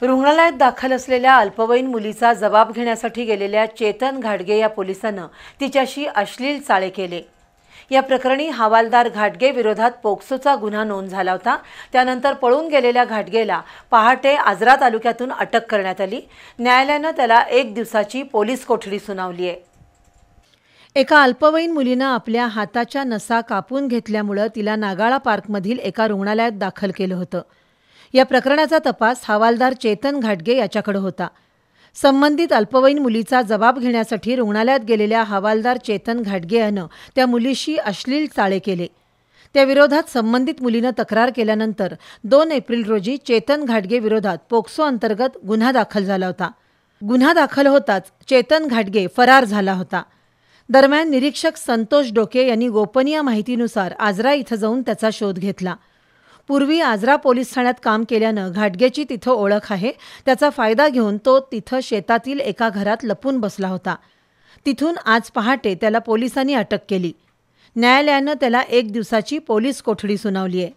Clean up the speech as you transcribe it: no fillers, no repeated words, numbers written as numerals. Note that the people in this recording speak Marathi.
रुग्णालयात दाखल असलेल्या अल्पवयीन मुलीचा जबाब घेण्यासाठी गेलेल्या चेतन घाटगे या पोलिसानं तिच्याशी अश्लील चाळे केले। या प्रकरणी हवालदार घाटगे विरोधात पोक्सोचा गुन्हा नोंद झाला होता। त्यानंतर पळून गेलेल्या घाटगेला पहाटे आजरा तालुक्यातून अटक करण्यात आली। न्यायालयानं त्याला 1 दिवसाची पोलीस कोठडी सुनावली आहे। एका अल्पवयीन मुलीनं आपल्या हाताच्या नसा कापून घेतल्यामुळे तिला नागाळा पार्कमधील एका रुग्णालयात दाखल केलं होतं। या प्रकरणाचा तपास हवालदार चेतन घाटगे याच्याकडे होता। संबंधित अल्पवयीन मुलीचा जबाब घेण्यासाठी रुग्णालयात गेलेल्या हवालदार चेतन घाटगे यानं त्या मुलीशी अश्लील चाळे केले। त्या विरोधात संबंधित मुलीनं तक्रार केल्यानंतर 2 एप्रिल रोजी चेतन घाटगे विरोधात पोक्सो अंतर्गत गुन्हा दाखल झाला होता। गुन्हा दाखल होताच चेतन घाटगे फरार झाला होता। दरम्यान निरीक्षक संतोष डोके यांनी गोपनीय माहितीनुसार आजरा इथं जाऊन त्याचा शोध घेतला। पूर्वी आजरा पोलीस ठाण्यात काम केल्यानं घाटगेची तिथं ओळख आहे। त्याचा फायदा घेऊन तो तिथं शेतातील एका घरात लपून बसला होता। तिथून आज पहाटे त्याला पोलिसांनी अटक केली। न्यायालयानं त्याला 1 दिवसाची पोलीस कोठडी सुनावली आहे।